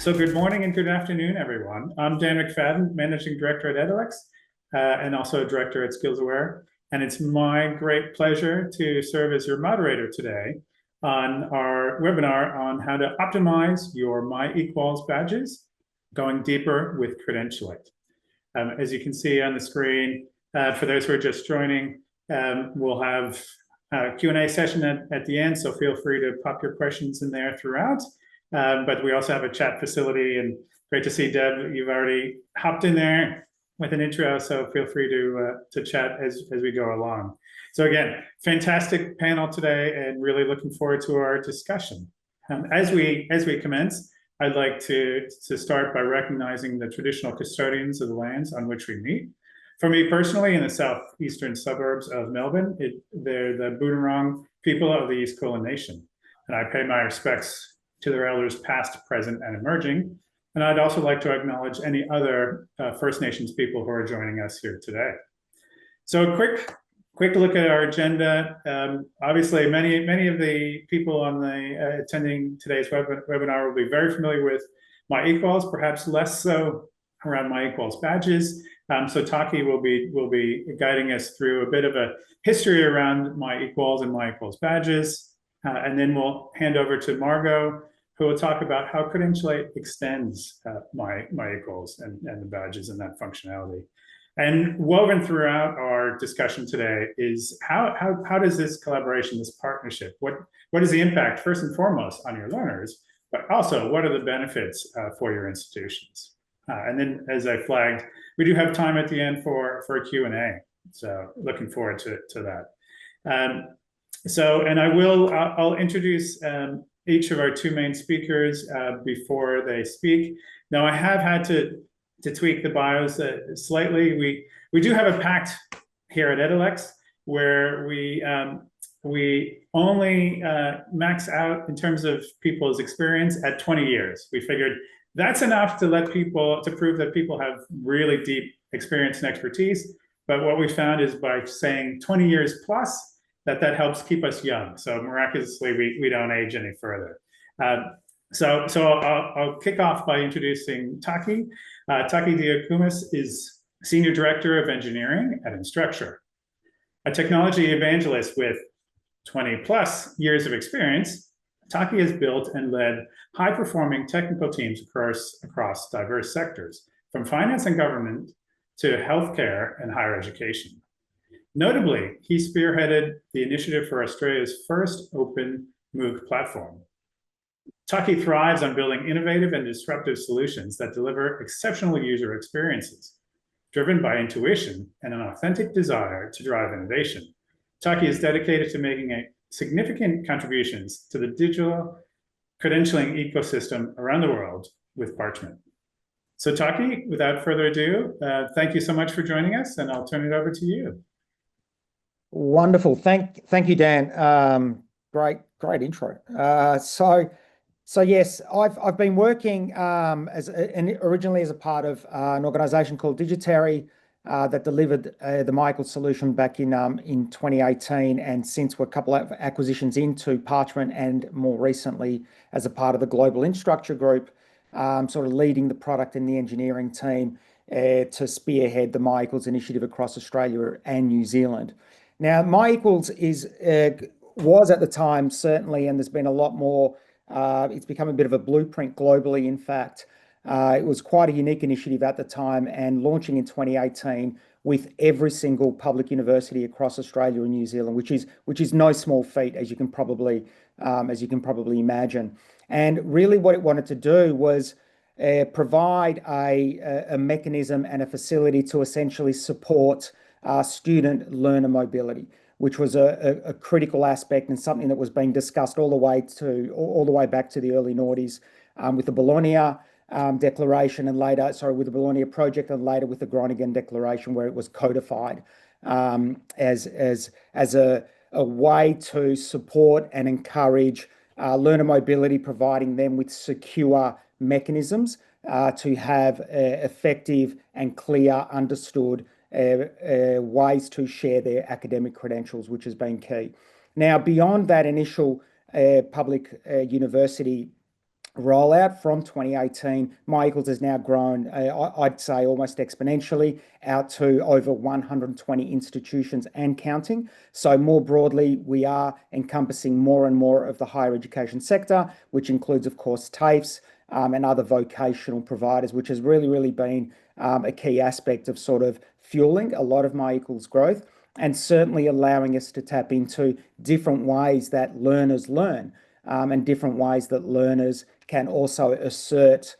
So good morning and good afternoon, everyone. I'm Dan McFadyen, Managing Director at Edalex, and also Director at SkillsAware. And it's my great pleasure to serve as your moderator today on our webinar on how to optimize your My eQuals badges, going deeper with Credentialate. As you can see on the screen, for those who are just joining, we'll have a Q&A session at the end, so feel free to pop your questions in there throughout. But we also have a chat facility, and great to see Deb. You've already hopped in there with an intro, so feel free to chat as we go along. So again, fantastic panel today, and really looking forward to our discussion. As we commence, I'd like to start by recognizing the traditional custodians of the lands on which we meet. For me personally, in the southeastern suburbs of Melbourne, they're the Boonwurrung people of the East Kulin Nation, and I pay my respects to their elders past, present, and emerging. And I'd also like to acknowledge any other First Nations people who are joining us here today. So a quick look at our agenda. Obviously, many of the people on the attending today's webinar will be very familiar with My eQuals, perhaps less so around My eQuals badges. So Taki will be guiding us through a bit of a history around My eQuals and My eQuals badges. And then we'll hand over to Margo, who will talk about how Credentialate extends My eQuals and the badges and that functionality. And woven throughout our discussion today is how does this collaboration, this partnership, what is the impact, first and foremost, on your learners, but also what are the benefits for your institutions? And then, as I flagged, we do have time at the end for a Q&A. So looking forward to that. I'll introduce each of our two main speakers before they speak. Now, I have had to tweak the bios slightly. We do have a pact here at Edalex where we only max out in terms of people's experience at 20 years. We figured that's enough to prove that people have really deep experience and expertise. But what we found is by saying 20 years plus, that helps keep us young. So miraculously, we don't age any further. So I'll kick off by introducing Taki. Taki Diakoumis is Senior Director of Engineering at Instructure. A technology evangelist with 20 plus years of experience, Taki has built and led high-performing technical teams across diverse sectors, from finance and government to healthcare and higher education. Notably, he spearheaded the initiative for Australia's first open MOOC platform. Taki thrives on building innovative and disruptive solutions that deliver exceptional user experiences. Driven by intuition and an authentic desire to drive innovation, Taki is dedicated to making significant contributions to the digital credentialing ecosystem around the world with Parchment. So Taki, without further ado, thank you so much for joining us, and I'll turn it over to you. Wonderful. Thank you, Dan. Great intro. So yes, I've been working originally as a part of an organisation called Digitary that delivered the My eQuals solution back in 2018, and since we're a couple of acquisitions into Parchment, and more recently as a part of the global Instructure group, sort of leading the product and the engineering team to spearhead the My eQuals initiative across Australia and New Zealand. Now, My eQuals was at the time, certainly, and there's been a lot more, it's become a bit of a blueprint globally, in fact. It was quite a unique initiative at the time, and launching in 2018 with every single public university across Australia and New Zealand, which is no small feat, as you can probably imagine. And really what it wanted to do was provide a mechanism and a facility to essentially support student learner mobility, which was a critical aspect and something that was being discussed all the way back to the early noughties with the Bologna Declaration, and later, with the Bologna Project, and later with the Groningen Declaration, where it was codified as a way to support and encourage learner mobility, providing them with secure mechanisms to have effective and clear, understood ways to share their academic credentials, which has been key. Now, beyond that initial public university rollout from 2018, My eQuals has now grown, I'd say almost exponentially, out to over 120 institutions and counting. So more broadly, we are encompassing more and more of the higher education sector, which includes, of course, TAFEs and other vocational providers, which has really been a key aspect of sort of fueling a lot of My eQuals growth, and certainly allowing us to tap into different ways that learners learn. And different ways that learners can also assert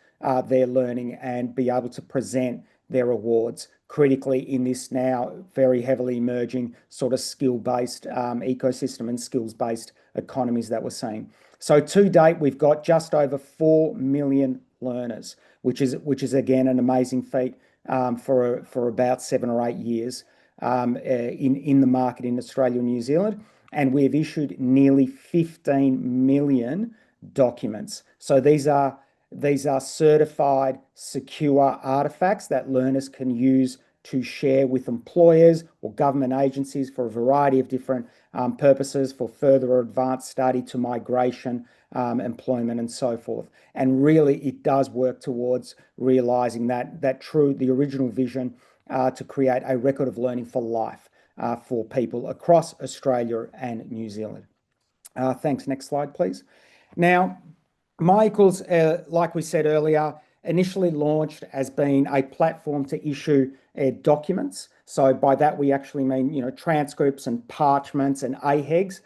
their learning and be able to present their awards critically in this now very heavily emerging sort of skill-based ecosystem and skills-based economies that we're seeing. So to date, we've got just over 4 million learners, which is again an amazing feat for about 7 or 8 years in the market in Australia and New Zealand. And we've issued nearly 15 million documents. So these are certified, secure artifacts that learners can use to share with employers or government agencies for a variety of different purposes, for further or advanced study, to migration, employment, and so forth. And really, it does work towards realizing the original vision to create a record of learning for life for people across Australia and New Zealand. Thanks. Next slide, please. Now, My eQuals, like we said earlier, initially launched as being a platform to issue documents. So by that we actually mean, transcripts and parchments and AHEGs,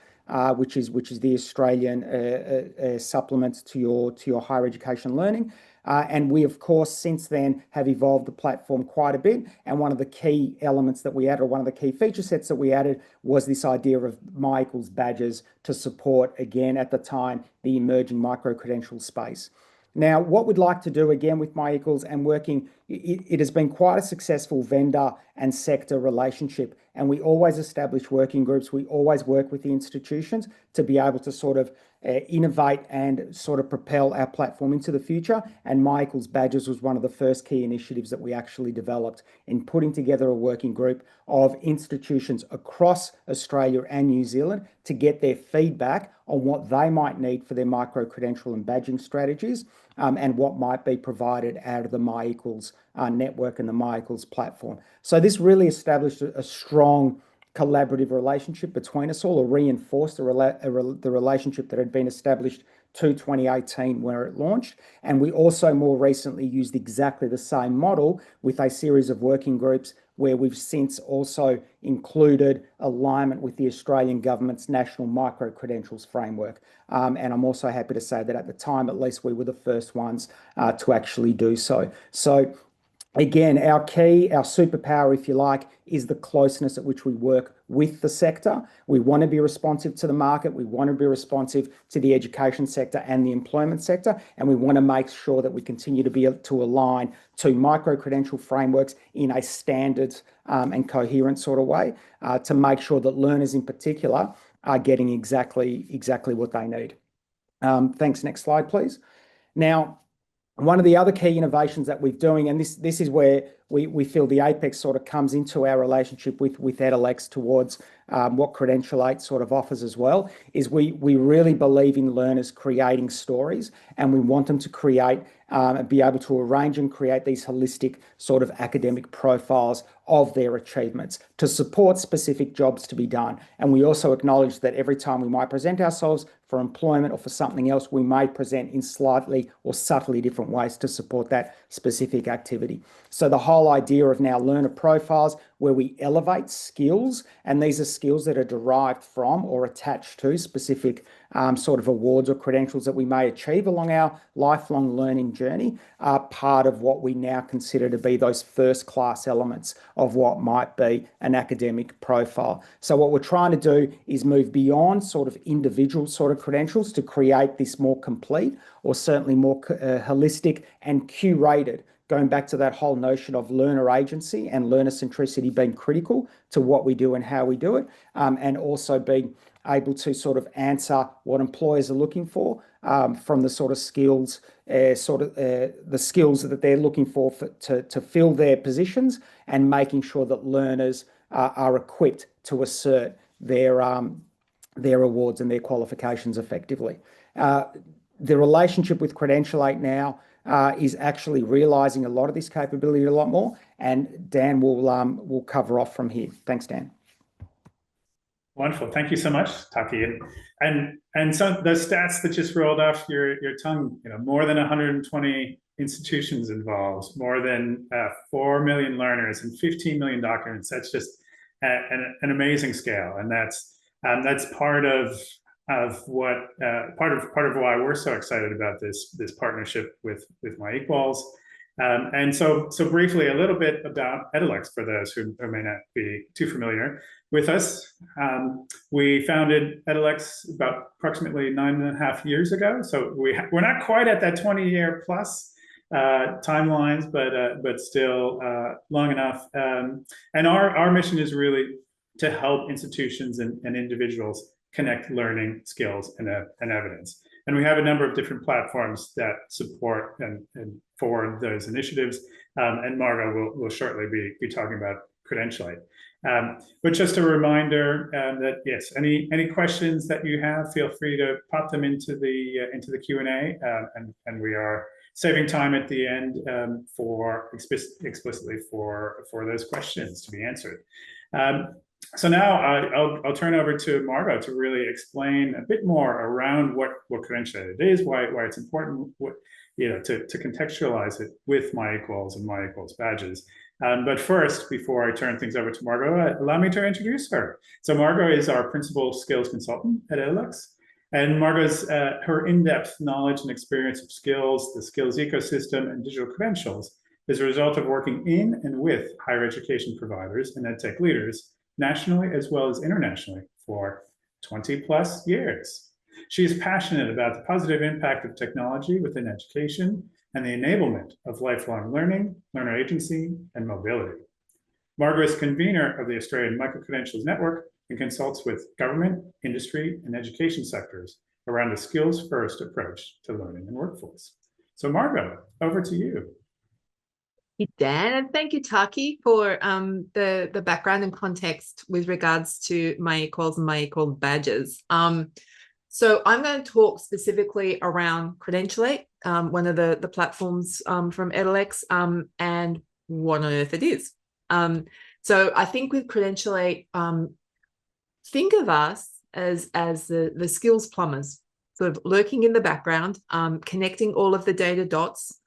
which is the Australian supplement to your higher education learning. And we, of course, since then have evolved the platform quite a bit. And one of the key elements that we added, or one of the key feature sets that we added, was this idea of My eQuals badges to support, again, at the time, the emerging micro-credential space. Now, what we'd like to do again with My eQuals and working, it has been quite a successful vendor and sector relationship. And we always establish working groups. We always work with the institutions to be able to sort of innovate and sort of propel our platform into the future. And My eQuals badges was one of the first key initiatives that we actually developed in putting together a working group of institutions across Australia and New Zealand to get their feedback on what they might need for their micro-credential and badging strategies, and what might be provided out of the My eQuals network and the My eQuals platform. So this really established a strong collaborative relationship between us all, or reinforced the relationship that had been established to 2018 where it launched. And we also more recently used exactly the same model with a series of working groups where we've since also included alignment with the Australian government's national micro-credentials framework. And I'm also happy to say that at the time, at least, we were the first ones to actually do so. So again, our superpower, if you like, is the closeness at which we work with the sector. We want to be responsive to the market. We want to be responsive to the education sector and the employment sector. And we want to make sure that we continue to be able to align to micro-credential frameworks in a standard and coherent sort of way to make sure that learners in particular are getting exactly what they need. Thanks. Next slide, please. Now, one of the other key innovations that we're doing, and this is where we feel the apex sort of comes into our relationship with Edalex towards what Credentialate sort of offers as well, is we really believe in learners creating stories, and we want them to create be able to arrange and create these holistic sort of academic profiles of their achievements to support specific jobs to be done. And we also acknowledge that every time we might present ourselves for employment or for something else, we may present in slightly or subtly different ways to support that specific activity. So the whole idea of now learner profiles where we elevate skills, and these are skills that are derived from or attached to specific sort of awards or credentials that we may achieve along our lifelong learning journey, are part of what we now consider to be those first-class elements of what might be an academic profile. So what we're trying to do is move beyond sort of individual sort of credentials to create this more complete, or certainly more holistic and curated, going back to that whole notion of learner agency and learner centricity being critical to what we do and how we do it, and also being able to sort of answer what employers are looking for from the sort of skills, the skills that they're looking for to fill their positions, and making sure that learners are equipped to assert their awards and their qualifications effectively. the relationship with Credentialate now is actually realizing a lot of this capability a lot more, and Dan will cover off from here. Thanks, Dan. Wonderful. Thank you so much, Taki. And so the stats that just rolled off your tongue, more than 120 institutions involved, more than 4 million learners and 15 million documents. That's just an amazing scale, and that's part of what part of why we're so excited about this partnership with MyEquals. And so briefly, a little bit about Edalex for those who may not be too familiar with us. We founded Edalex about approximately 9.5 years ago. So we're not quite at that 20-year plus timelines, but still long enough. And our mission is really to help institutions and individuals connect learning, skills, and evidence. And we have a number of different platforms that support and forward those initiatives. And Margo will shortly be talking about Credentialate. But just a reminder that yes, any questions that you have, feel free to pop them into the Q&A, and we are saving time at the end for explicitly for those questions to be answered. So now I'll turn over to Margo to really explain a bit more around what Credentialate is, why it's important, to contextualize it with MyEquals and MyEquals badges. But first, before I turn things over to Margo, allow me to introduce her. So Margo is our principal skills consultant at Edalex, and Margo's her in-depth knowledge and experience of skills, the skills ecosystem, and digital credentials is a result of working in and with higher education providers and edtech leaders nationally as well as internationally for 20 plus years. She is passionate about the positive impact of technology within education and the enablement of lifelong learning, learner agency, and mobility. Margo is convener of the Australian Micro-Credentials Network and consults with government, industry, and education sectors around a skills-first approach to learning and workforce. So Margo, over to you. Thank you, Dan, and thank you, Taki, for the background and context with regards to MyEquals and MyEquals badges. So I'm going to talk specifically around Credentialate, one of the platforms from Edalex, and what on earth it is. So I think with Credentialate, think of us as the skills plumbers, sort of lurking in the background, connecting all of the data dots,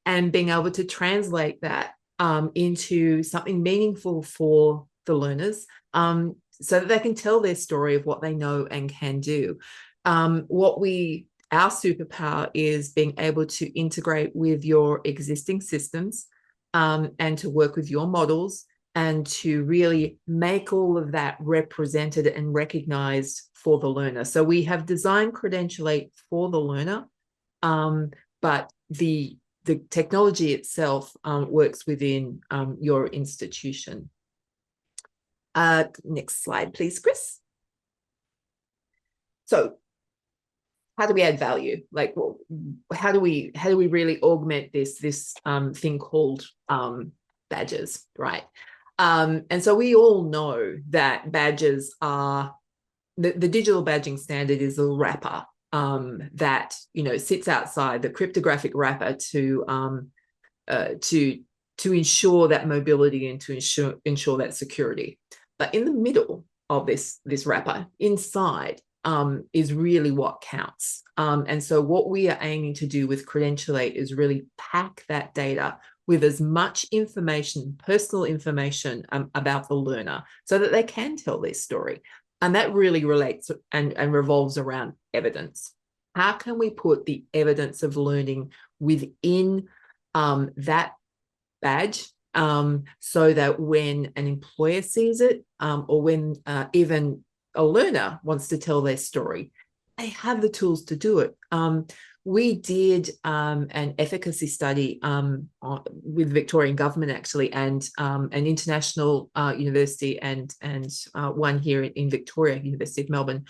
and being able to translate that into something meaningful for the learners, so that they can tell their story of what they know and can do. Our superpower is being able to integrate with your existing systems, and to work with your models and to really make all of that represented and recognized for the learner. So we have designed Credentialate for the learner, but the technology itself works within your institution. Next slide, please, Chris. So how do we add value? Like, how do we really augment this thing called badges, right? And so we all know that badges are the digital badging standard is a wrapper that sits outside, the cryptographic wrapper to ensure that mobility and to ensure that security. But in the middle of this wrapper, inside, is really what counts. And so what we are aiming to do with Credentialate is really pack that data with as much information, personal information, about the learner so that they can tell their story. And that really relates and revolves around evidence. How can we put the evidence of learning within that badge, so that when an employer sees it, or when even a learner wants to tell their story, they have the tools to do it. We did an efficacy study with Victorian government, actually, and an international university, and one here in Victoria, University of Melbourne.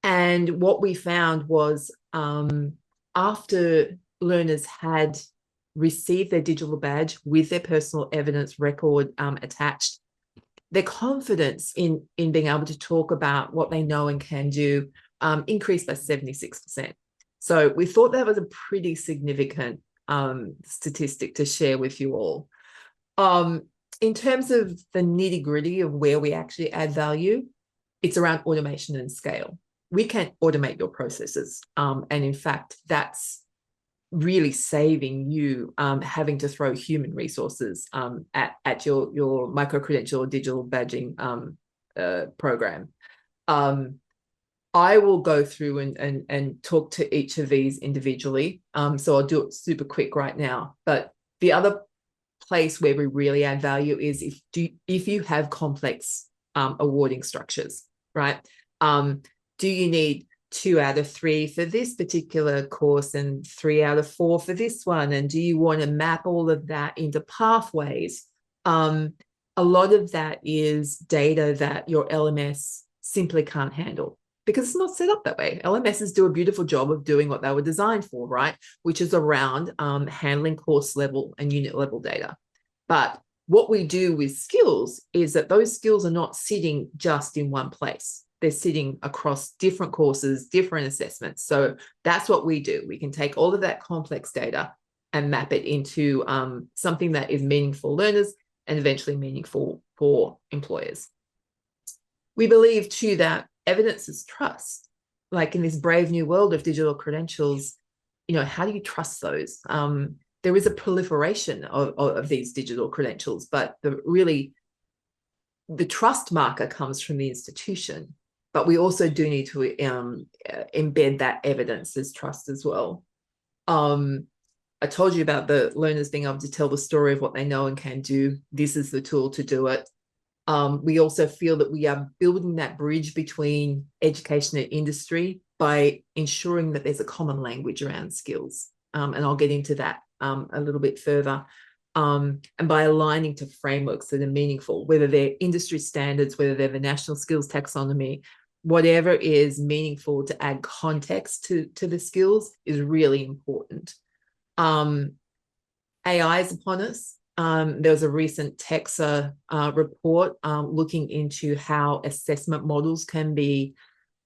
And what we found was, after learners had received their digital badge with their personal evidence record attached, their confidence in being able to talk about what they know and can do increased by 76%. So we thought that was a pretty significant statistic to share with you all. In terms of the nitty-gritty of where we actually add value, it's around automation and scale. We can automate your processes. And in fact, that's really saving you having to throw human resources at your micro-credential or digital badging program. I will go through and talk to each of these individually. So I'll do it super quick right now. But the other place where we really add value is if you have complex awarding structures, right? Do you need 2 out of 3 for this particular course and 3 out of 4 for this one? And do you want to map all of that into pathways? A lot of that is data that your LMS simply can't handle because it's not set up that way. LMSs do a beautiful job of doing what they were designed for, right? Which is around handling course level and unit level data. But what we do with skills is that those skills are not sitting just in one place. They're sitting across different courses, different assessments. So that's what we do. We can take all of that complex data and map it into something that is meaningful for learners and eventually meaningful for employers. We believe too that evidence is trust. Like in this brave new world of digital credentials, how do you trust those? There is a proliferation of these digital credentials, but the trust marker comes from the institution. But we also do need to embed that evidence as trust as well. I told you about the learners being able to tell the story of what they know and can do. This is the tool to do it. We also feel that we are building that bridge between education and industry by ensuring that there's a common language around skills. And I'll get into that a little bit further. And by aligning to frameworks that are meaningful, whether they're industry standards, whether they're the National Skills Taxonomy, whatever is meaningful to add context to the skills is really important. AI is upon us. There was a recent TEXA report looking into how assessment models can be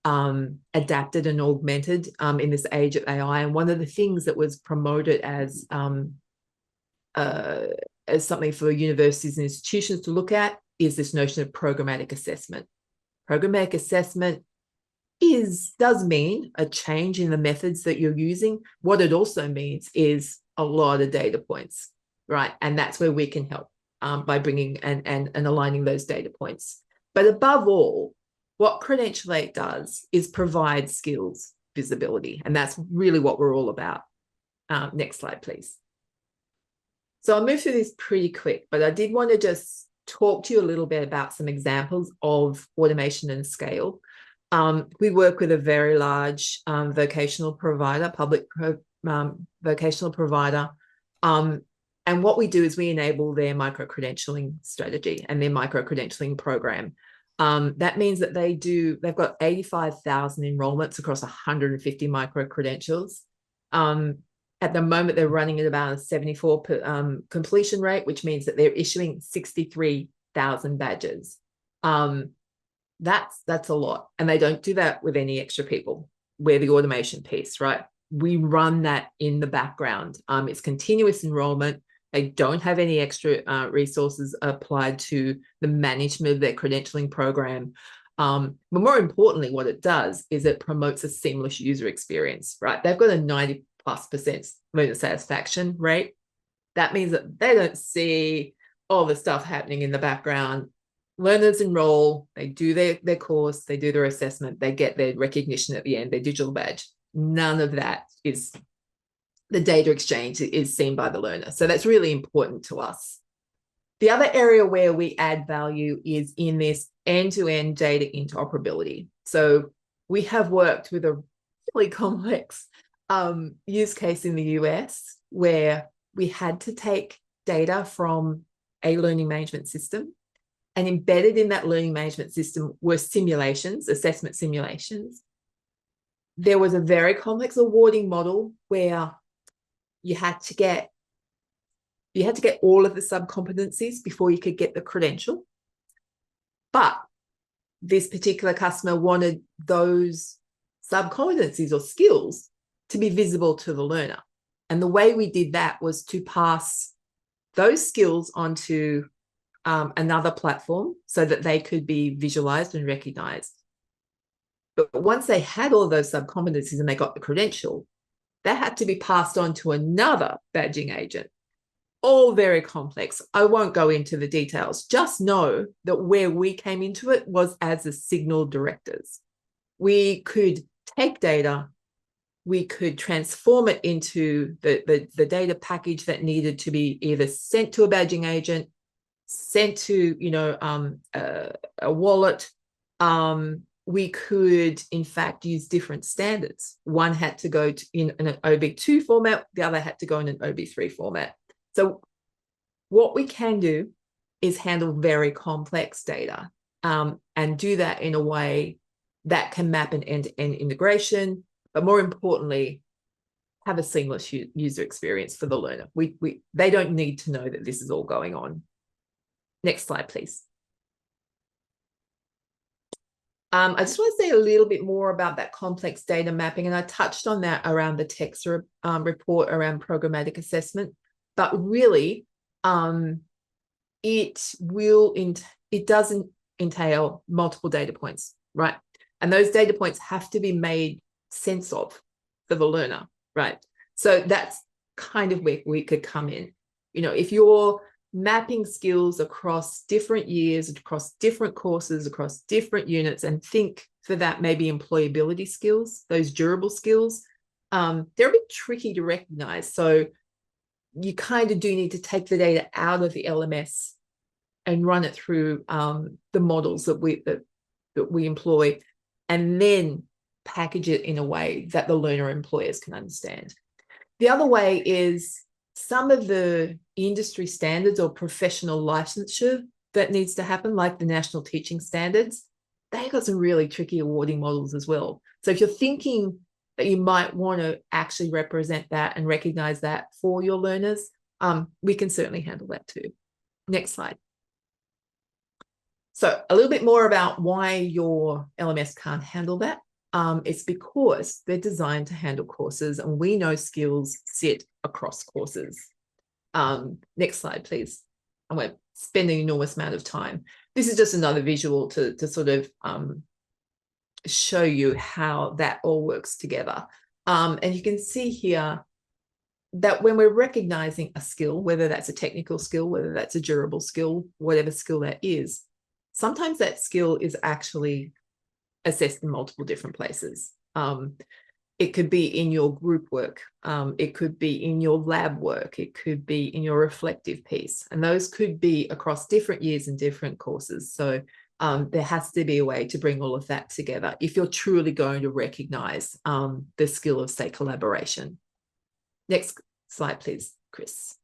adapted and augmented in this age of AI. And one of the things that was promoted as something for universities and institutions to look at is this notion of programmatic assessment. Programmatic assessment does mean a change in the methods that you're using. What it also means is a lot of data points, right? And that's where we can help by bringing and aligning those data points. But above all, what Credentialate does is provide skills visibility. And that's really what we're all about. Next slide, please. So I'll move through this pretty quick, but I did want to just talk to you a little bit about some examples of automation and scale. We work with a very large vocational provider, public vocational provider. And what we do is we enable their micro-credentialing strategy and their micro-credentialing program. That means that they've got 85,000 enrollments across 150 micro-credentials. At the moment, they're running at about a 74 completion rate, which means that they're issuing 63,000 badges. That's a lot. And they don't do that with any extra people. We're the automation piece, right? We run that in the background. It's continuous enrollment. They don't have any extra resources applied to the management of their credentialing program. But more importantly, what it does is it promotes a seamless user experience, right? They've got a 90+% learner satisfaction rate. That means that they don't see all the stuff happening in the background. Learners enroll, they do their course, they do their assessment, they get their recognition at the end, their digital badge. None of that is, the data exchange is seen by the learner. So that's really important to us. The other area where we add value is in this end-to-end data interoperability. So we have worked with a really complex use case in the US where we had to take data from a learning management system, and embedded in that learning management system were simulations, assessment simulations. There was a very complex awarding model where you had to get all of the sub-competencies before you could get the credential. But this particular customer wanted those sub-competencies or skills to be visible to the learner. And the way we did that was to pass those skills onto another platform so that they could be visualized and recognized. But once they had all of those sub-competencies and they got the credential, that had to be passed on to another badging agent. All very complex. I won't go into the details. Just know that where we came into it was as the signal directors. We could take data, we could transform it into the data package that needed to be either sent to a badging agent, sent to a wallet. We could, in fact, use different standards. One had to go in an OB2 format, the other had to go in an OB3 format. So what we can do is handle very complex data and do that in a way that can map an end-to-end integration, but more importantly, have a seamless user experience for the learner. They don't need to know that this is all going on. Next slide, please. I just want to say a little bit more about that complex data mapping, and I touched on that around the text report around programmatic assessment, but really it doesn't entail multiple data points, right? And those data points have to be made sense of for the learner, right? So that's kind of where we could come in. If you're mapping skills across different years, across different courses, across different units, and think for that maybe employability skills, those durable skills, they're a bit tricky to recognize. So you kind of do need to take the data out of the LMS and run it through the models that we employ, and then package it in a way that the learner employers can understand. The other way is some of the industry standards or professional licensure that needs to happen, like the national teaching standards, they've got some really tricky awarding models as well. So if you're thinking that you might want to actually represent that and recognize that for your learners, we can certainly handle that too. Next slide. So a little bit more about why your LMS can't handle that. It's because they're designed to handle courses, and we know skills sit across courses. Next slide, please. I won't spend an enormous amount of time. This is just another visual to sort of show you how that all works together. And you can see here that when we're recognizing a skill, whether that's a technical skill, whether that's a durable skill, whatever skill that is, sometimes that skill is actually assessed in multiple different places. It could be in your group work. It could be in your lab work. It could be in your reflective piece. And those could be across different years and different courses. So there has to be a way to bring all of that together if you're truly going to recognize the skill of, say, collaboration. Next slide, please, Chris.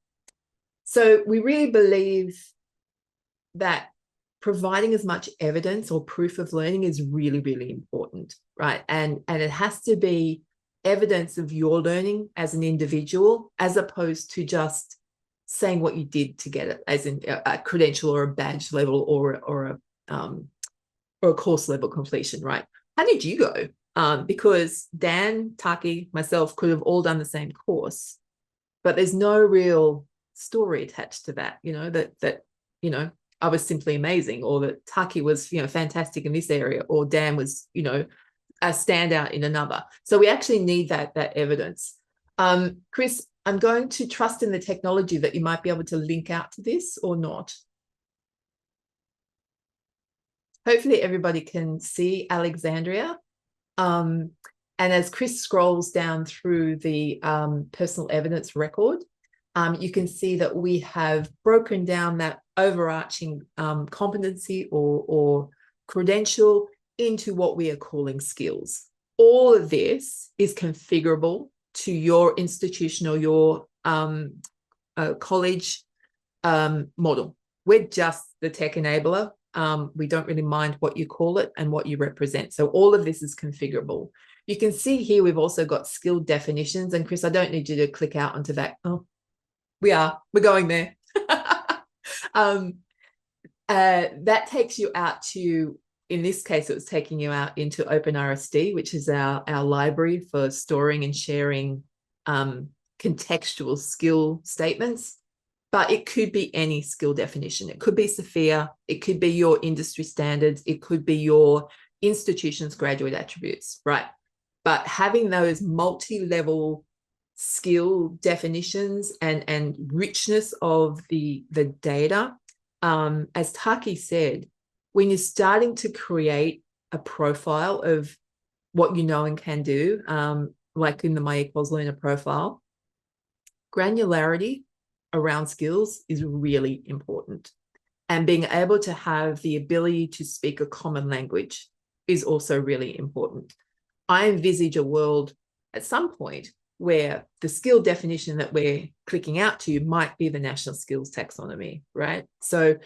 So we really believe that providing as much evidence or proof of learning is really, really important, right? And it has to be evidence of your learning as an individual, as opposed to just saying what you did to get it, as in a credential or a badge level or a course level completion, right? How did you go? Because Dan, Taki, myself could have all done the same course, but there's no real story attached to that, that I was simply amazing, or that Taki was, fantastic in this area, or Dan was, a standout in another. So we actually need that evidence. Chris, I'm going to trust in the technology that you might be able to link out to this or not. Hopefully everybody can see Alexandria. And as Chris scrolls down through the personal evidence record, you can see that we have broken down that overarching competency or credential into what we are calling skills. All of this is configurable to your institution or your college model. We're just the tech enabler. We don't really mind what you call it and what you represent. So all of this is configurable. You can see here we've also got skill definitions. And Chris, I don't need you to click out onto that. Oh, we're going there. That takes you out to in this case, it was taking you out into OpenRSD, which is our library for storing and sharing contextual skill statements. But it could be any skill definition. It could be Sophia. It could be your industry standards. It could be your institution's graduate attributes, right? But having those multi-level skill definitions and richness of the data, as Taki said, when you're starting to create a profile of what you know and can do, like in the My eQuals Learner profile, granularity around skills is really important. And being able to have the ability to speak a common language is also really important. I envisage a world at some point where the skill definition that we're clicking out to might be the National Skills Taxonomy, right? So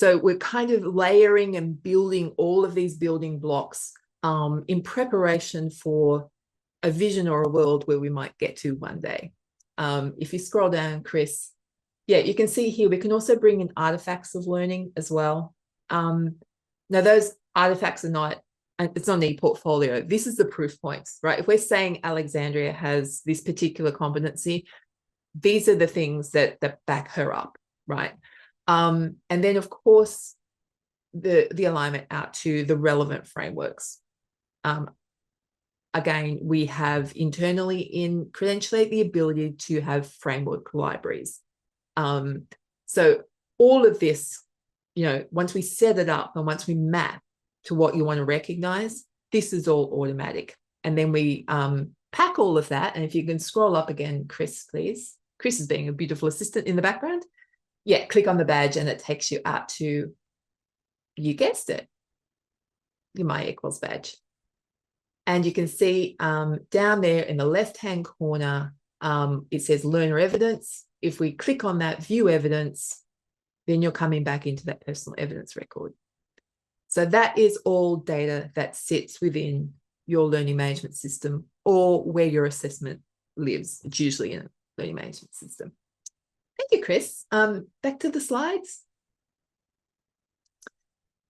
we're kind of layering and building all of these building blocks in preparation for a vision or a world where we might get to one day. If you scroll down, Chris, yeah, you can see here, we can also bring in artifacts of learning as well. Now those artifacts are not, it's not an e-portfolio. This is the proof points, right? If we're saying Alexandria has this particular competency, these are the things that back her up, right? And then of course, the alignment out to the relevant frameworks. Again, we have internally in Credentialate the ability to have framework libraries. So all of this, you know, once we set it up and once we map to what you want to recognize, this is all automatic. And then we pack all of that. And if you can scroll up again, Chris, please. Chris is being a beautiful assistant in the background. Yeah, click on the badge and it takes you out to, you guessed it, your My eQuals badge. And you can see down there in the left-hand corner, it says learner evidence. If we click on that view evidence, then you're coming back into that personal evidence record. So that is all data that sits within your learning management system or where your assessment lives. It's usually in a learning management system. Thank you, Chris. Back to the slides.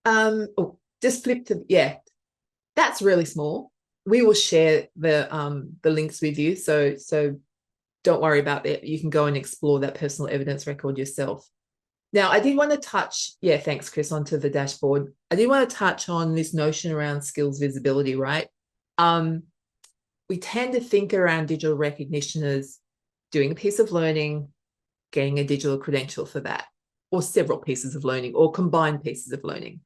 Oh, just flip to, yeah, that's really small. We will share the links with you. So don't worry about that. You can go and explore that personal evidence record yourself. Now, I did want to touch, yeah, thanks, Chris, onto the dashboard. I did want to touch on this notion around skills visibility, right? We tend to think around digital recognition as doing a piece of learning, getting a digital credential for that, or several pieces of learning, or combined pieces of learning.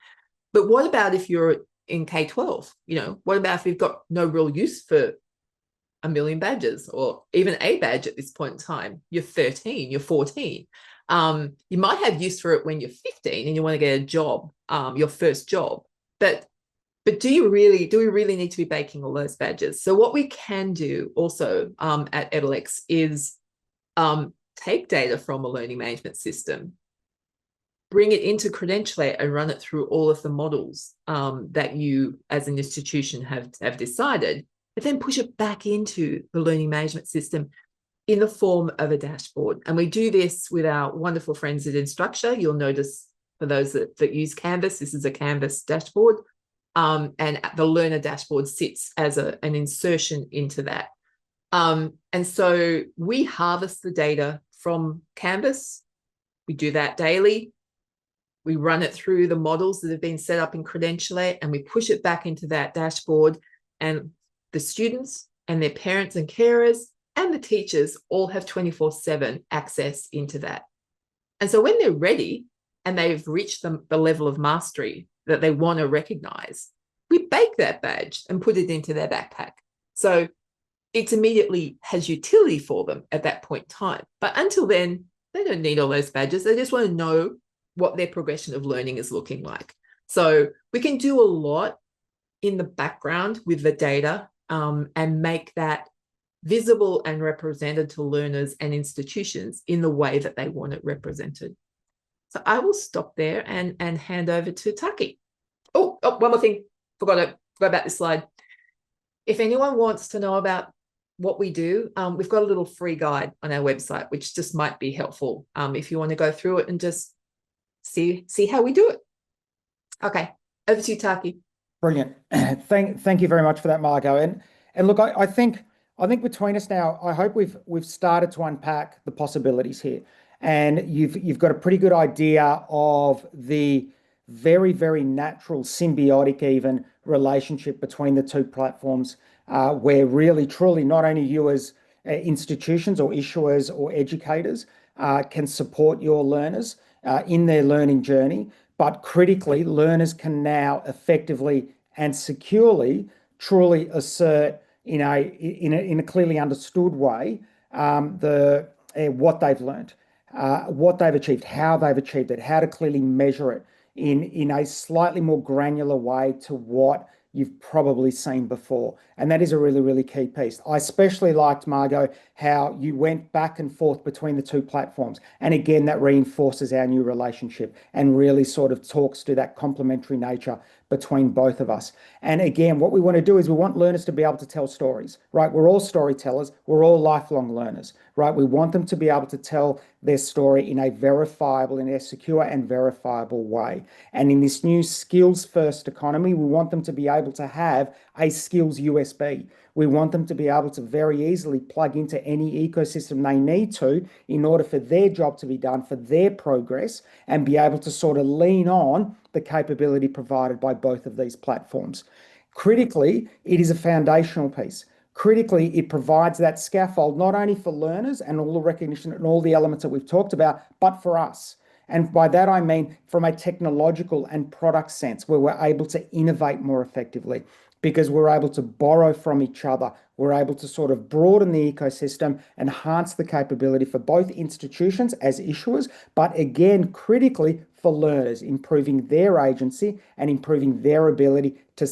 But what about if you're in K-12? You know, what about if you've got no real use for 1 million badges or even a badge at this point in time? You're 13, you're 14. You might have use for it when you're 15 and you want to get a job, your first job. But do we really need to be baking all those badges? So what we can do also at Edalex is take data from a learning management system, bring it into Credentialate and run it through all of the models that you as an institution have decided, but then push it back into the learning management system in the form of a dashboard. And we do this with our wonderful friends at Instructure. You'll notice for those that use Canvas, this is a Canvas dashboard. And the learner dashboard sits as an insertion into that. And so we harvest the data from Canvas. We do that daily. We run it through the models that have been set up in Credentialate and we push it back into that dashboard, and the students and their parents and carers and the teachers all have 24/7 access into that. And so when they're ready and they've reached the level of mastery that they want to recognize, we bake that badge and put it into their backpack. So it immediately has utility for them at that point in time. But until then, they don't need all those badges. They just want to know what their progression of learning is looking like. So we can do a lot in the background with the data and make that visible and represented to learners and institutions in the way that they want it represented. So I will stop there and hand over to Taki. Oh, one more thing. Forgot about this slide. If anyone wants to know about what we do, we've got a little free guide on our website, which just might be helpful if you want to go through it and just see how we do it. Okay, over to you, Taki. Brilliant. Thank you very much for that, Margo. And look, I think between us now, I hope we've started to unpack the possibilities here, and you've got a pretty good idea of the very, very natural symbiotic even relationship between the two platforms, where really truly not only you as institutions or issuers or educators can support your learners in their learning journey, but critically, learners can now effectively and securely truly assert in a clearly understood way what they've learned, what they've achieved, how they've achieved it, how to clearly measure it in a slightly more granular way to what you've probably seen before. And that is a really, really key piece. I especially liked, Margo, how you went back and forth between the two platforms. And again, that reinforces our new relationship and really sort of talks to that complementary nature between both of us. And again, what we want to do is we want learners to be able to tell stories, right? We're all storytellers. We're all lifelong learners, right? We want them to be able to tell their story in a verifiable, in a secure and verifiable way. And in this new skills-first economy, we want them to be able to have a skills USB. We want them to be able to very easily plug into any ecosystem they need to in order for their job to be done, for their progress, and be able to sort of lean on the capability provided by both of these platforms. Critically, it is a foundational piece. Critically, it provides that scaffold not only for learners and all the recognition and all the elements that we've talked about, but for us. And by that, I mean from a technological and product sense, where we're able to innovate more effectively because we're able to borrow from each other. We're able to sort of broaden the ecosystem, enhance the capability for both institutions as issuers, but again, critically for learners, improving their agency and improving their ability to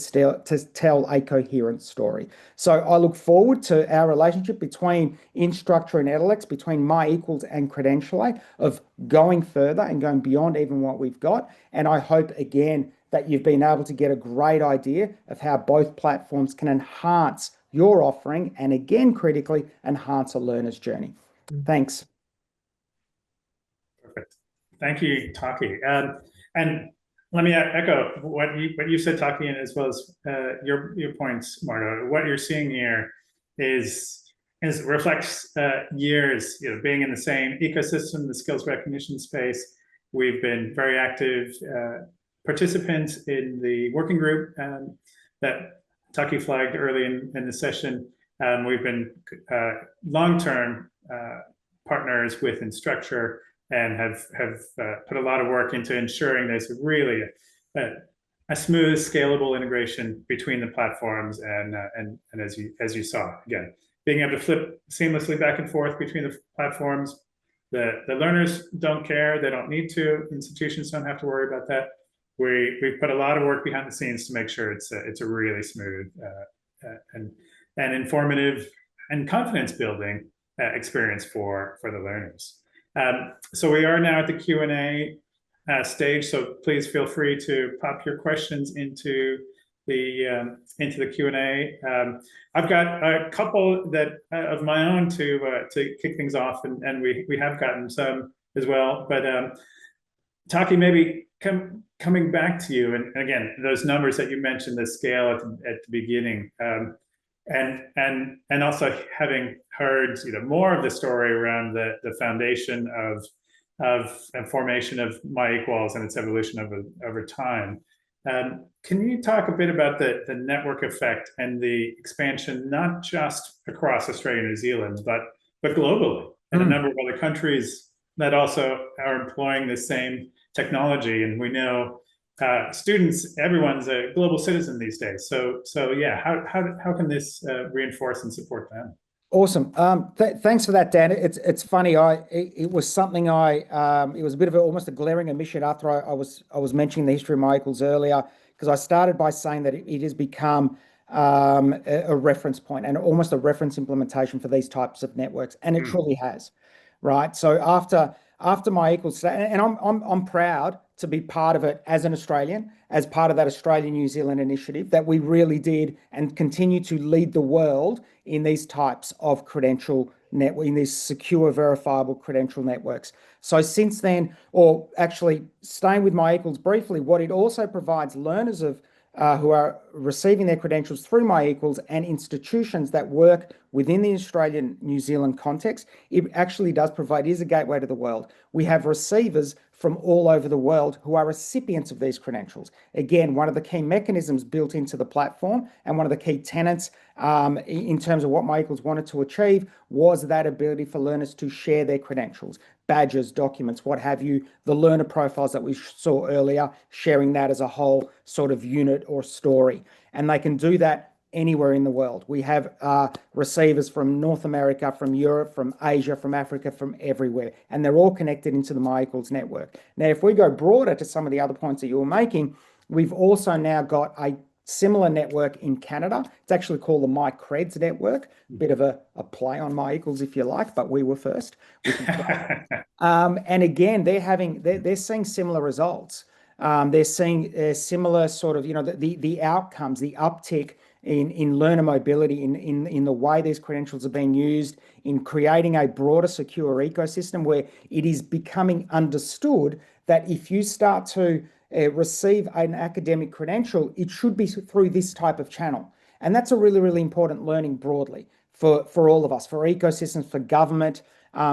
tell a coherent story. So I look forward to our relationship between Instructure and Edalex, between My eQuals and Credentialate, of going further and going beyond even what we've got. And I hope, again, that you've been able to get a great idea of how both platforms can enhance your offering and, again, critically, enhance a learner's journey. Thanks. Perfect. Thank you, Taki. And let me echo what you said, Taki, and as well as your points, Margo. What you're seeing here is reflects years, being in the same ecosystem, the skills recognition space. We've been very active participants in the working group that Taki flagged early in the session. We've been long-term partners with Instructure and have put a lot of work into ensuring there's really a smooth, scalable integration between the platforms. And as you saw, again, being able to flip seamlessly back and forth between the platforms. The learners don't care; they don't need to. Institutions don't have to worry about that. We've put a lot of work behind the scenes to make sure it's a really smooth and informative and confidence building experience for the learners. So we are now at the Q&A stage. So please feel free to pop your questions into the Q&A. I've got a couple of my own to kick things off, and we have gotten some as well. But Taki, maybe coming back to you, and again, those numbers that you mentioned, the scale at the beginning, and also having heard more of the story around the foundation of formation of My eQuals and its evolution over time. Can you talk a bit about the network effect and the expansion, not just across Australia and New Zealand, but globally, and a number of other countries that also are employing the same technology? And we know students, everyone's a global citizen these days. So yeah, how can this reinforce and support them? Awesome. Thanks for that, Dan. It's funny. It was something it was a bit of almost a glaring omission after I was mentioning the history of My eQuals earlier, because I started by saying that it has become a reference point and almost a reference implementation for these types of networks, and it truly has, right? So after My eQuals, and I'm proud to be part of it as an Australian, as part of that Australia-New Zealand initiative, that we really did and continue to lead the world in these types of credential network, in these secure, verifiable credential networks. So since then, or actually staying with My eQuals briefly, what it also provides learners of who are receiving their credentials through My eQuals, and institutions that work within the Australian New Zealand context. It actually does provide, is a gateway to the world. We have receivers from all over the world who are recipients of these credentials. Again, one of the key mechanisms built into the platform and one of the key tenets in terms of what My eQuals wanted to achieve was that ability for learners to share their credentials, badges, documents, what have you, the learner profiles that we saw earlier, sharing that as a whole sort of unit or story. And they can do that anywhere in the world. We have receivers from North America, from Europe, from Asia, from Africa, from everywhere, and they're all connected into the My eQuals network. Now, if we go broader to some of the other points that you were making, we've also now got a similar network in Canada. It's actually called the My Creds network, bit of a play on My eQuals if you like, but we were first. And again, they're seeing similar results. They're seeing similar sort of, the outcomes, the uptick in learner mobility, in the way these credentials are being used, in creating a broader, secure ecosystem where it is becoming understood that if you start to receive an academic credential, it should be through this type of channel. And that's a really, really important learning broadly for all of us, for ecosystems, for government,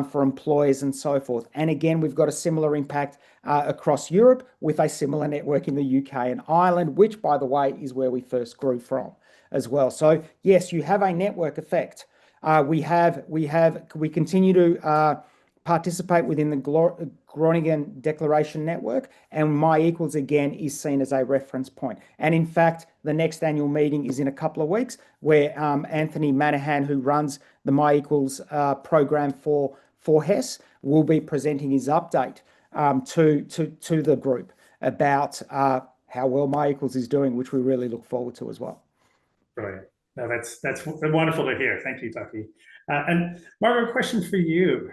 for employers and so forth. And again, we've got a similar impact across Europe with a similar network in the UK and Ireland, which, by the way, is where we first grew from as well. So yes, you have a network effect. We continue to participate within the Groningen Declaration Network, and My eQuals again is seen as a reference point. And in fact, the next annual meeting is in a couple of weeks, where Anthony Manahan, who runs the My eQuals program for HES, will be presenting his update to the group about how well My eQuals is doing, which we really look forward to as well. Brilliant. No, that's wonderful to hear. Thank you, Taki. And Margo, a question for you.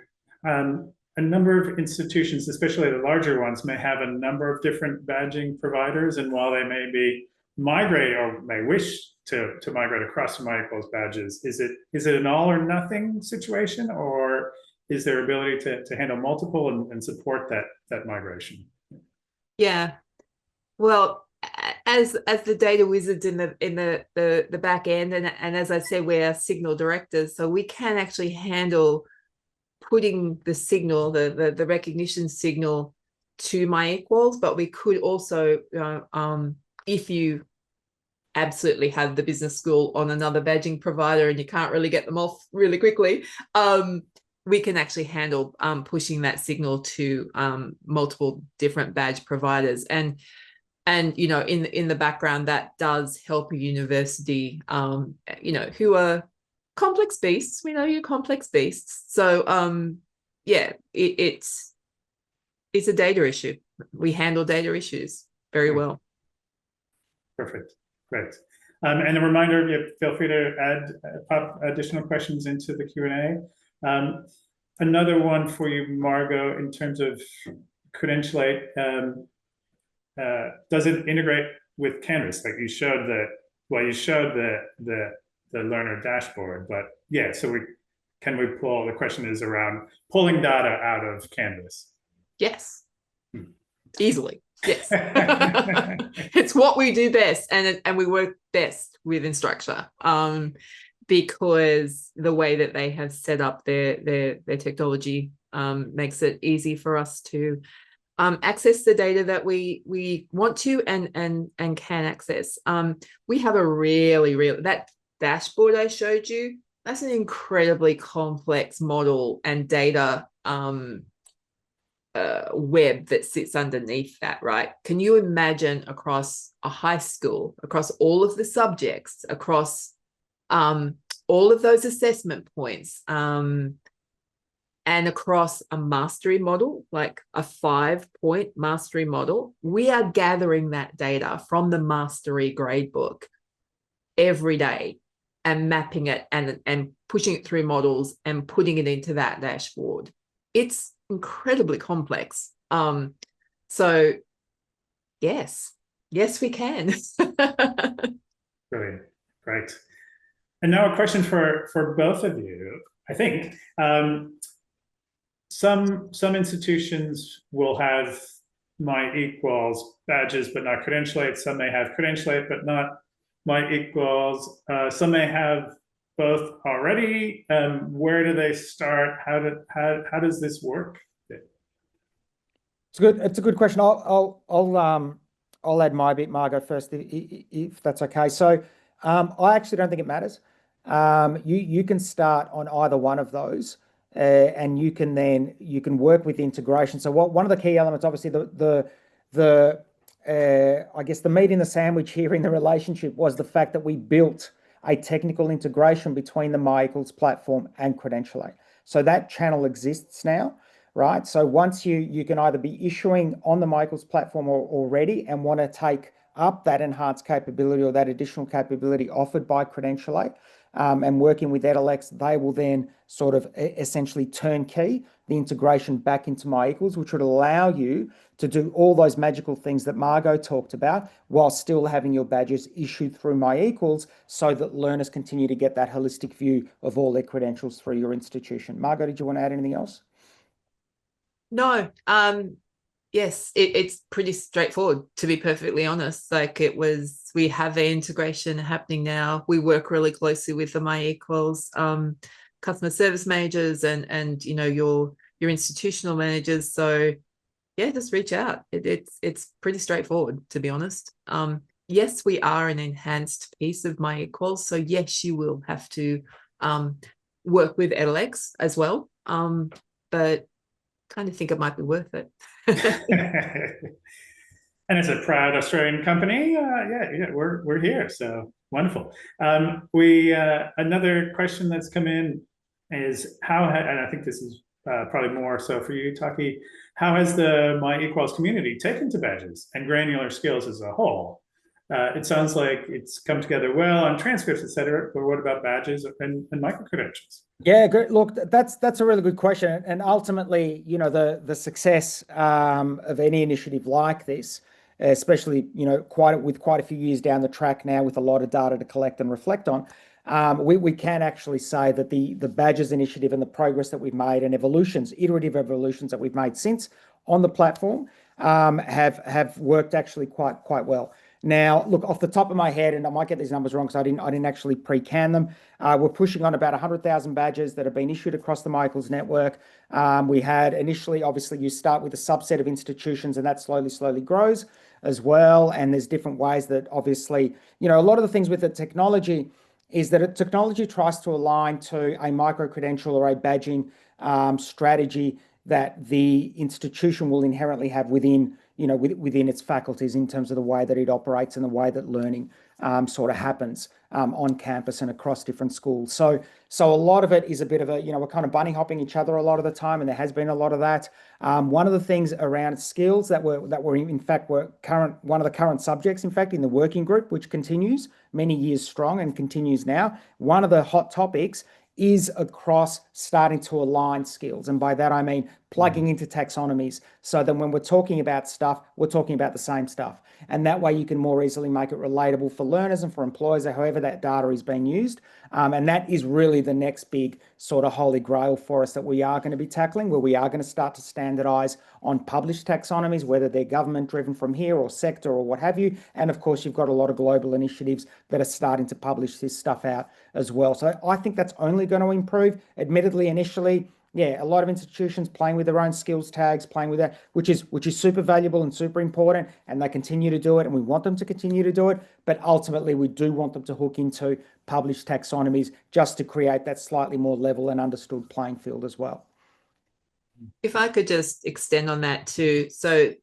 A number of institutions, especially the larger ones, may have a number of different badging providers, and while they may be migrate or may wish to migrate across to My eQuals badges, is it an all or nothing situation, or is there ability to handle multiple and support that migration? Yeah, well, as the data wizards in the back end, and as I said, we're signal directors, so we can actually handle putting the signal, the recognition signal to My eQuals, but we could also, if you absolutely have the business school on another badging provider and you can't really get them off really quickly, we can actually handle pushing that signal to multiple different badge providers. And in the background, that does help a university, who are complex beasts. We know you're complex beasts. So yeah, it's a data issue. We handle data issues very well. Perfect. Great. And a reminder, feel free to pop additional questions into the Q&A. Another one for you, Margo, in terms of Credentialate, does it integrate with Canvas? Like you showed the learner dashboard, but yeah, so can we pull, the question is around pulling data out of Canvas? Yes, easily. Yes. It's what we do best, and we work best with Instructure, because the way that they have set up their technology makes it easy for us to access the data that we want to and can access. We have a really that dashboard I showed you, that's an incredibly complex model and data web that sits underneath that, right? Can you imagine across a high school, across all of the subjects, across all of those assessment points, and across a mastery model, like a 5-point mastery model? We are gathering that data from the mastery gradebook every day and mapping it and pushing it through models and putting it into that dashboard. It's incredibly complex. So yes, we can. Brilliant. Great. And now a question for both of you. I think some institutions will have My equals badges, but not Credentialate. Some may have Credentialate, but not My equals. Some may have both already. Where do they start? How does this work? It's a good question. I'll add my bit, Margo, first, if that's okay. So I actually don't think it matters. You can start on either one of those, and you can work with integration. So one of the key elements, obviously, I guess the meat in the sandwich here in the relationship was the fact that we built a technical integration between the My Equals platform and Credentialate. So that channel exists now, right? So once you can either be issuing on the My Equals platform already and want to take up that enhanced capability or that additional capability offered by Credentialate, and working with Edalex, they will then sort of essentially turnkey the integration back into My Equals, which would allow you to do all those magical things that Margo talked about while still having your badges issued through My Equals, so that learners continue to get that holistic view of all their credentials through your institution. Margo, did you want to add anything else? No, yes, it's pretty straightforward, to be perfectly honest. Like, we have the integration happening now. We work really closely with the My Equals customer service managers and your institutional managers. So yeah, just reach out. It's pretty straightforward, to be honest. Yes, we are an enhanced piece of My Equals. So yes, you will have to work with Edalex as well. But kind of think it might be worth it. And it's a proud Australian company. Yeah, we're here, so wonderful. Another question that's come in is and I think this is probably more so for you, Taki. How has the My Equals community taken to badges and granular skills as a whole? It sounds like it's come together well on transcripts, etc. But what about badges and micro credentials? Yeah, good. Look, that's a really good question, and ultimately, the success of any initiative like this, especially with quite a few years down the track now, with a lot of data to collect and reflect on, we can actually say that the badges initiative and the progress that we've made and iterative evolutions that we've made since on the platform have worked actually quite well. Now, look, off the top of my head, and I might get these numbers wrong because I didn't actually pre-can them. We're pushing on about 100,000 badges that have been issued across the My Equals network. We had initially, obviously, you start with a subset of institutions, and that slowly grows as well. And there's different ways that, obviously, a lot of the things with the technology is that technology tries to align to a micro-credential or a badging strategy that the institution will inherently have within its faculties, in terms of the way that it operates and the way that learning sort of happens on campus and across different schools. So a lot of it is a bit of we're kind of bunny hopping each other a lot of the time, and there has been a lot of that. One of the things around skills that were in fact one of the current subjects, in fact, in the working group, which continues many years strong and continues now. One of the hot topics is across starting to align skills. And by that, I mean plugging into taxonomies, so that when we're talking about stuff, we're talking about the same stuff. And that way you can more easily make it relatable for learners and for employers, or however that data is being used. And that is really the next big sort of holy grail for us that we are going to be tackling, where we are going to start to standardize on published taxonomies, whether they're government driven from here or sector or what have you. And of course, you've got a lot of global initiatives that are starting to publish this stuff out as well. So I think that's only going to improve. Admittedly, initially, yeah, a lot of institutions playing with their own skills tags, playing with that, which is super valuable and super important, and they continue to do it, and we want them to continue to do it. But ultimately, we do want them to hook into published taxonomies, just to create that slightly more level and understood playing field as well. If I could just extend on that too. So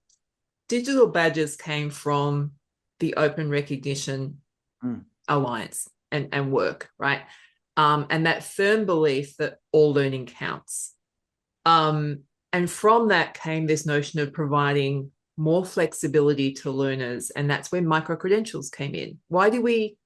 digital badges came from the Open Recognition Alliance and work, right? And that firm belief that all learning counts. And from that came this notion of providing more flexibility to learners. And that's where micro-credentials came in. Why do we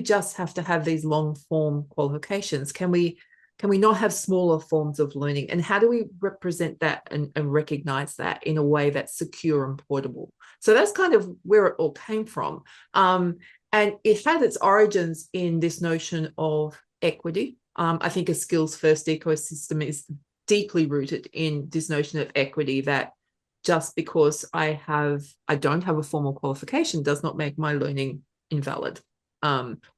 just have to have these long form qualifications? Can we not have smaller forms of learning? And how do we represent that and recognize that in a way that's secure and portable? So that's kind of where it all came from. And it had its origins in this notion of equity. I think a skills first ecosystem is deeply rooted in this notion of equity, that just because I don't have a formal qualification does not make my learning invalid.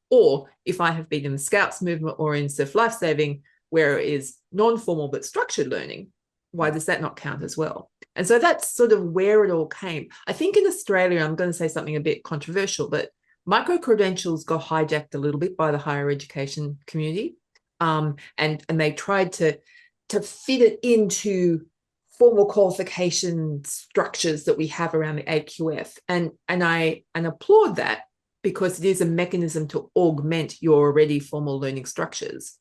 Or if I have been in the Scouts movement or in surf lifesaving, where it is non-formal but structured learning, why does that not count as well? And so that's sort of where it all came. I think in Australia, I'm going to say something a bit controversial, but micro-credentials got hijacked a little bit by the higher education community. And they tried to fit it into formal qualification structures that we have around the AQF. And I applaud that, because it is a mechanism to augment your already formal learning structures.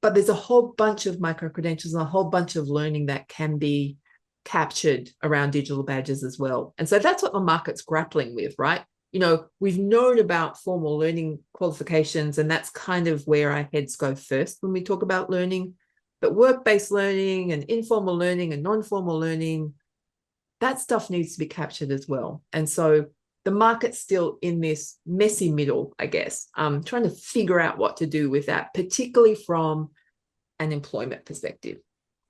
But there's a whole bunch of micro-credentials and a whole bunch of learning that can be captured around digital badges as well. And so that's what the market's grappling with, right? You know, we've known about formal learning qualifications, and that's kind of where our heads go first when we talk about learning. But work-based learning and informal learning and non-formal learning, that stuff needs to be captured as well. And so the market's still in this messy middle, I guess, trying to figure out what to do with that, particularly from an employment perspective.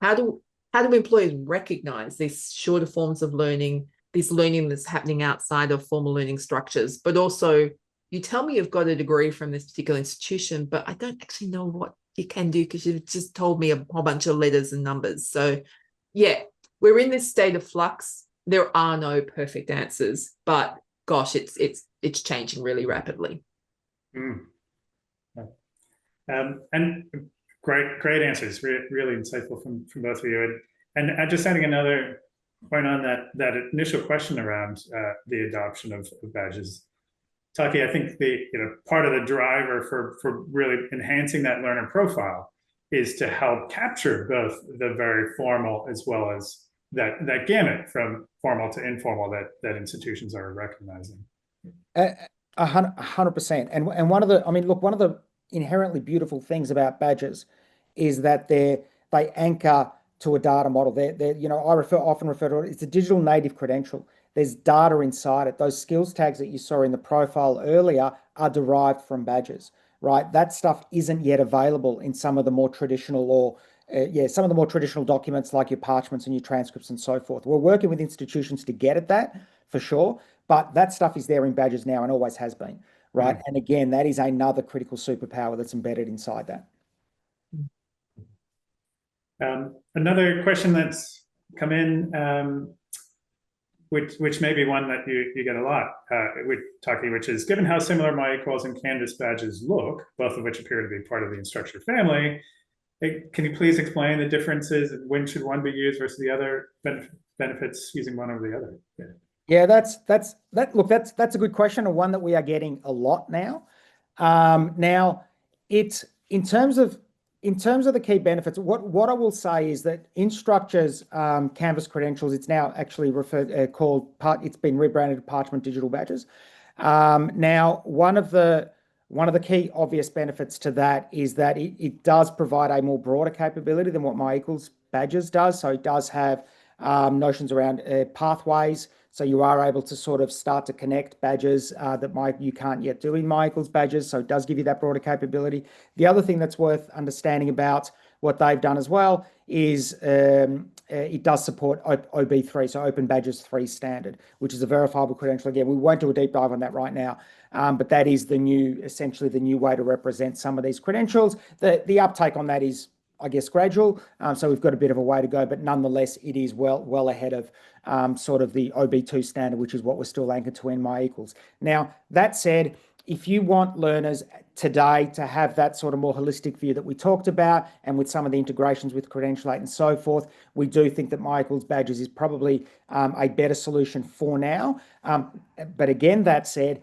How do employers recognize these shorter forms of learning, this learning that's happening outside of formal learning structures, but also, you tell me you've got a degree from this particular institution, but I don't actually know what you can do because you've just told me a whole bunch of letters and numbers. So yeah, we're in this state of flux. There are no perfect answers, but gosh, it's changing really rapidly. And great answers, really insightful from both of you. And just adding another point on that initial question around the adoption of badges. Taki, I think part of the driver for really enhancing that learner profile is to help capture both the very formal as well as that gamut from formal to informal that institutions are recognizing. 100%. And one of the inherently beautiful things about badges is that they anchor to a data model. I often refer to it, it's a digital native credential. There's data inside it. Those skills tags that you saw in the profile earlier are derived from badges, right? That stuff isn't yet available in some of the more traditional some of the more traditional documents like your parchments and your transcripts and so forth. We're working with institutions to get at that for sure, but that stuff is there in badges now and always has been, right? And again, that is another critical superpower that's embedded inside that. Another question that's come in, which may be one that you get a lot with Taki, which is, given how similar My eQuals and Canvas badges look, both of which appear to be part of the Instructure family, can you please explain the differences and when should one be used versus the other, benefits using one over the other? Yeah, that's a good question, and one that we are getting a lot now. Now, it's in terms of the key benefits, what I will say is that Instructure's Canvas credentials, it's now actually it's been rebranded to Parchment digital badges. Now, one of the key obvious benefits to that is that it does provide a more broader capability than what My eQuals badges does. So it does have notions around pathways. So you are able to sort of start to connect badges that you can't yet do in My eQuals badges. So it does give you that broader capability. The other thing that's worth understanding about what they've done as well is it does support OB3, so Open Badges 3 standard, which is a verifiable credential. Again, we won't do a deep dive on that right now, but that is essentially the new way to represent some of these credentials. The uptake on that is, I guess, gradual. So we've got a bit of a way to go, but nonetheless, it is well ahead of sort of the OB2 standard, which is what we're still anchored to in My eQuals. Now, that said, if you want learners today to have that sort of more holistic view that we talked about, and with some of the integrations with Credentialate and so forth, we do think that My eQuals badges is probably a better solution for now. But again, that said,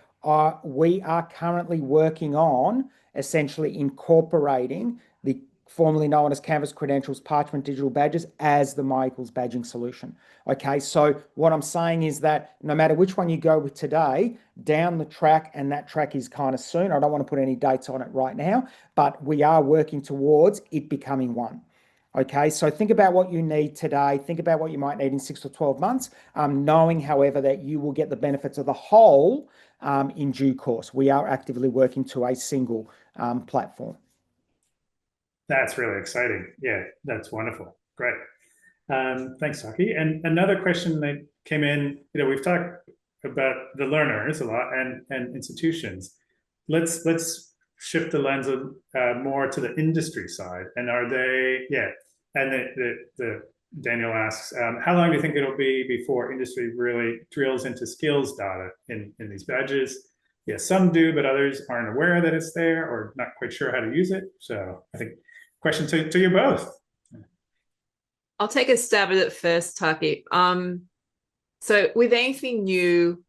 we are currently working on essentially incorporating the formerly known as Canvas credentials, Parchment digital badges, as the My eQuals badging solution. Okay, so what I'm saying is that no matter which one you go with today, down the track, and that track is kind of soon, I don't want to put any dates on it right now, but we are working towards it becoming one. Okay, so think about what you need today, think about what you might need in 6 or 12 months, knowing, however, that you will get the benefits of the whole in due course. We are actively working to a single platform. That's really exciting. Yeah, that's wonderful. Great. Thanks, Taki. And another question that came in, we've talked about the learners a lot and institutions. Let's shift the lens more to the industry side. And are they, and the Daniel asks, how long do you think it'll be before industry really drills into skills data in these badges? Yeah, some do, but others aren't aware that it's there or not quite sure how to use it. So I think question to you both. I'll take a stab at it first, Taki. So with anything new,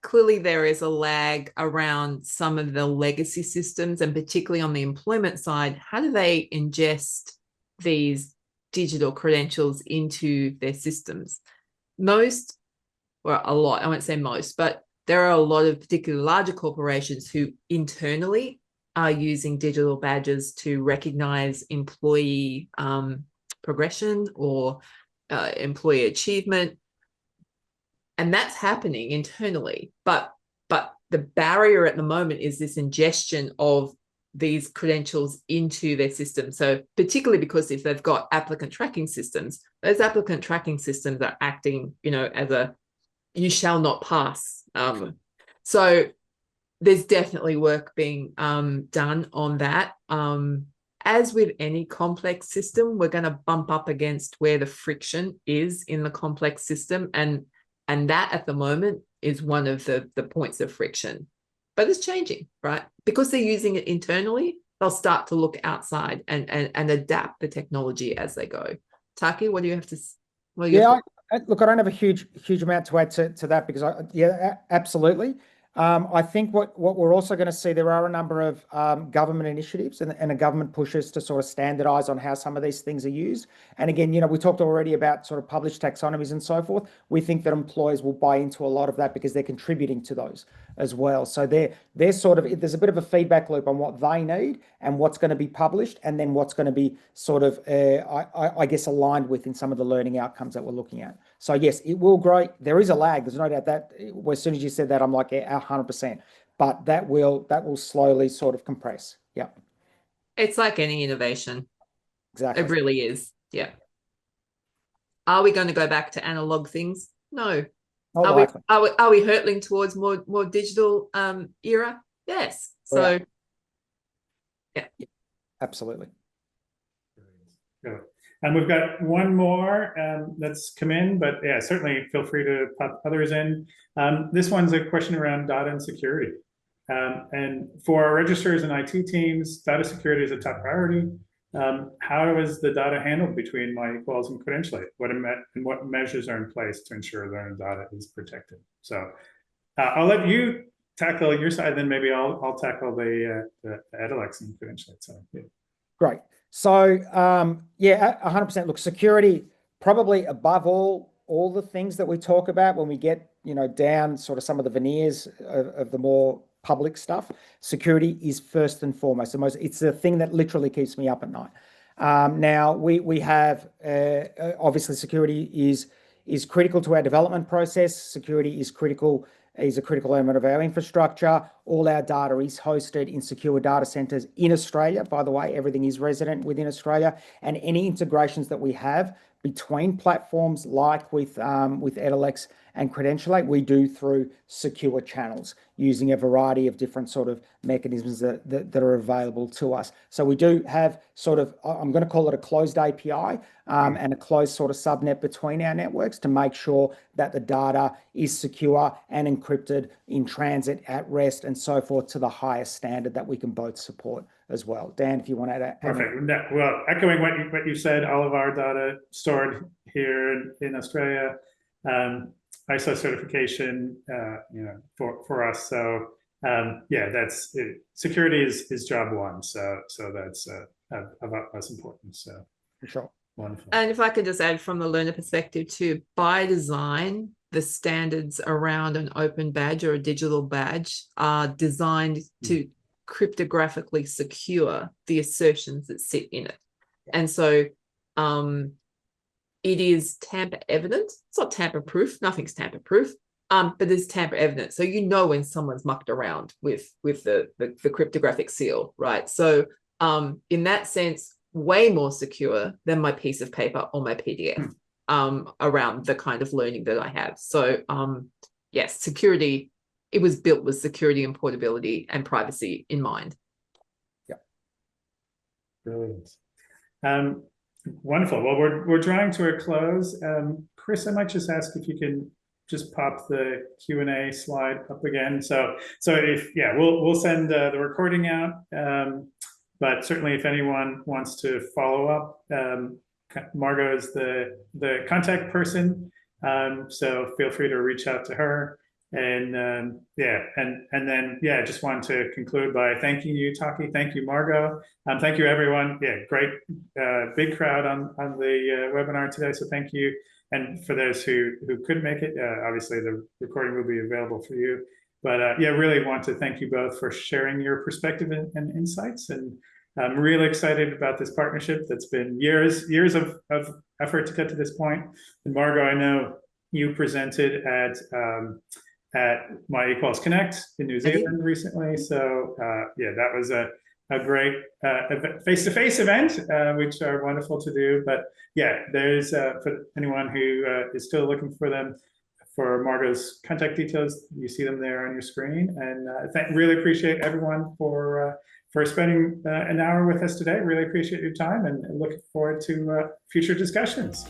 clearly there is a lag around some of the legacy systems, and particularly on the employment side, how do they ingest these digital credentials into their systems? Most, or a lot, I won't say most, but there are a lot of particularly larger corporations who internally are using digital badges to recognize employee progression or employee achievement. And that's happening internally. But the barrier at the moment is this ingestion of these credentials into their system. So particularly because if they've got applicant tracking systems, those applicant tracking systems are acting, as a you shall not pass. So there's definitely work being done on that. As with any complex system, we're going to bump up against where the friction is in the complex system. And that at the moment is one of the points of friction. But it's changing, right? Because they're using it internally, they'll start to look outside and adapt the technology as they go. Taki, what do you have to say? Look, I don't have a huge amount to add to that because absolutely. I think what we're also going to see, there are a number of government initiatives and a government pushes to sort of standardize on how some of these things are used. And again, we talked already about sort of published taxonomies and so forth. We think that employers will buy into a lot of that because they're contributing to those as well. So they're sort of, there's a bit of a feedback loop on what they need and what's going to be published and then what's going to be sort of, I guess, aligned with in some of the learning outcomes that we're looking at. So yes, it will grow. There is a lag. There's no doubt that as soon as you said that, I'm like, 100%. But that will slowly sort of compress. Yeah. It's like any innovation. Exactly. It really is. Yeah. Are we going to go back to analog things? No. Are we hurtling towards more digital era? Yes. So yeah. Absolutely. Good. And we've got one more that's come in, but certainly feel free to pop others in. This one's a question around data and security. And for our registrars and IT teams, data security is a top priority. How is the data handled between MyEquals and Credentialate? What measures are in place to ensure their data is protected? So I'll let you tackle your side, then maybe I'll tackle the Edalex and Credentialate side. Yeah. Great. So 100%. Look, security probably above all the things that we talk about when we get down sort of some of the veneers of the more public stuff. Security is first and foremost. It's the thing that literally keeps me up at night. Now we have obviously security is critical to our development process. Security is a critical element of our infrastructure. All our data is hosted in secure data centers in Australia. By the way, everything is resident within Australia, and any integrations that we have between platforms like with Edalex and Credentialate, we do through secure channels using a variety of different sort of mechanisms that are available to us. So we do have sort of, I'm going to call it a closed API and a closed sort of subnet between our networks to make sure that the data is secure and encrypted in transit, at rest, and so forth to the highest standard that we can both support as well. Dan, if you want to add. Perfect. Well, echoing what you said, all of our data stored here in Australia, ISO certification, for us. So that's it. Security is job one. So that's of utmost importance. So for sure. Wonderful. And if I could just add from the learner perspective too, by design, the standards around an open badge or a digital badge are designed to cryptographically secure the assertions that sit in it. And so it is tamper evident. It's not tamper proof. Nothing's tamper proof. But there's tamper evident. So when someone's mucked around with the cryptographic seal, right? So in that sense, way more secure than my piece of paper or my PDF around the kind of learning that I have. So yes, security, it was built with security and portability and privacy in mind. Brilliant. Wonderful. Well, we're drawing to a close. Chris, I might just ask if you can just pop the Q&A slide up again. So if, yeah, we'll send the recording out. But certainly if anyone wants to follow up, Margo is the contact person. So feel free to reach out to her. And yeah, and then yeah, just want to conclude by thanking you, Taki. Thank you, Margo. Thank you, everyone. Yeah, great, big crowd on the webinar today. So thank you. And for those who couldn't make it, obviously the recording will be available for you. But yeah, really want to thank you both for sharing your perspective and insights. And I'm really excited about this partnership that's been years of effort to get to this point. And Margo, I know you presented at My eQuals Connect in New Zealand recently. So yeah, that was a great face-to-face event, which are wonderful to do. But yeah, there's for anyone who is still looking for them, for Margo's contact details, you see them there on your screen. And really appreciate everyone for spending an hour with us today. Really appreciate your time and looking forward to future discussions.